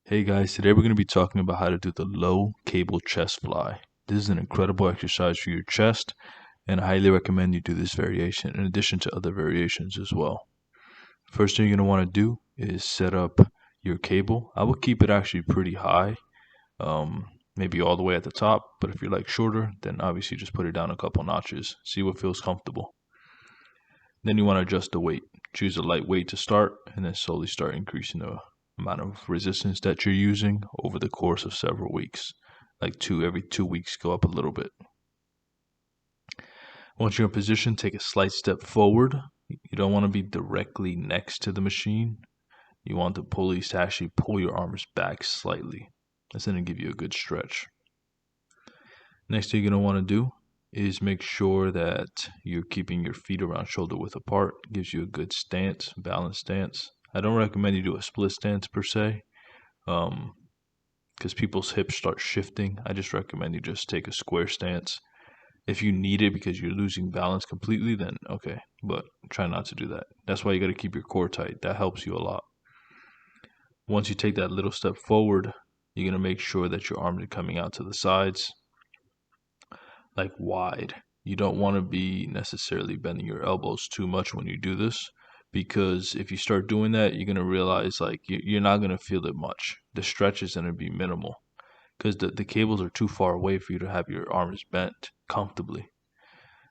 Hey guys, today we're going to be talking about how to do the low cable chest fly. This is an incredible exercise for your chest, and I highly recommend you do this variation in addition to other variations as well. First thing you're going to want to do is set up your cable. I would keep it actually pretty high, maybe all the way at the top, but if you're like shorter, then obviously just put it down a couple notches. See what feels comfortable. Then you want to adjust the weight. Choose a light weight to start, and then slowly start increasing the amount of resistance that you're using over the course of several weeks. Every 2 weeks, go up a little bit. Once you're in position, take a slight step forward. You don't want to be directly next to the machine. You want the pulleys to actually pull your arms back slightly. That's going to give you a good stretch. Next thing you're going to want to do is make sure that you're keeping your feet around shoulder width apart. It gives you a good stance, balanced stance. I don't recommend you do a split stance per se, because people's hips start shifting. I just recommend you just take a square stance. If you need it because you're losing balance completely, then okay, but try not to do that. That's why you got to keep your core tight. That helps you a lot. Once you take that little step forward, you're going to make sure that your arms are coming out to the sides, like wide. You don't want to be necessarily bending your elbows too much when you do this, because if you start doing that, you're going to realize like you're not going to feel it much. The stretch is going to be minimal because the cables are too far away for you to have your arms bent comfortably.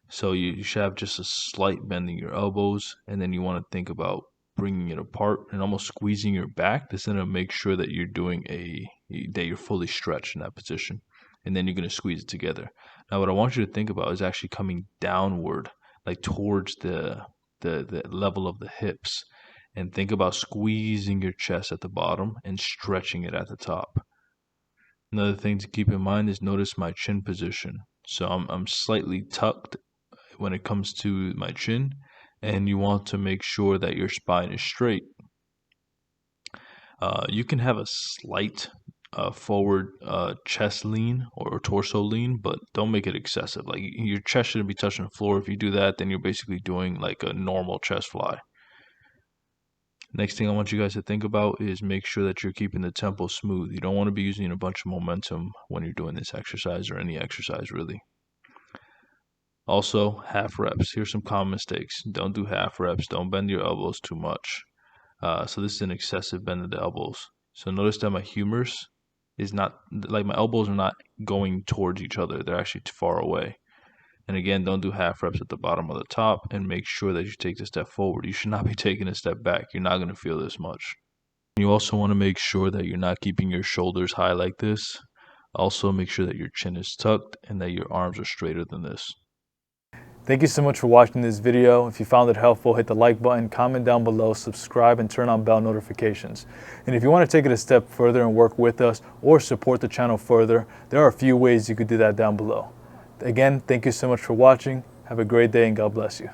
So you should have just a slight bend in your elbows, and then you want to think about bringing it apart and almost squeezing your back. That's going to make sure that you're doing that you're fully stretched in that position, and then you're going to squeeze it together. Now, what I want you to think about is actually coming downward, like towards the level of the hips, and think about squeezing your chest at the bottom and stretching it at the top. Another thing to keep in mind is notice my chin position. So I'm slightly tucked when it comes to my chin, and you want to make sure that your spine is straight. You can have a slight forward chest lean or torso lean, but don't make it excessive. Like your chest shouldn't be touching the floor. If you do that, then you're basically doing like a normal chest fly. Next thing I want you guys to think about is make sure that you're keeping the tempo smooth. You don't want to be using a bunch of momentum when you're doing this exercise or any exercise really. Also, half reps. Here's some common mistakes. Don't do half reps. Don't bend your elbows too much. So this is an excessive bend of the elbows. So notice that my humerus is not, like my elbows are not going towards each other. They're actually too far away. And again, don't do half reps at the bottom or the top, and make sure that you take the step forward. You should not be taking a step back. You're not going to feel this much. You also want to make sure that you're not keeping your shoulders high like this. Also, make sure that your chin is tucked and that your arms are straighter than this. Thank you so much for watching this video. If you found it helpful, hit the like button, comment down below, subscribe, and turn on bell notifications. And if you want to take it a step further and work with us or support the channel further, there are a few ways you could do that down below. Again, thank you so much for watching. Have a great day and God bless you.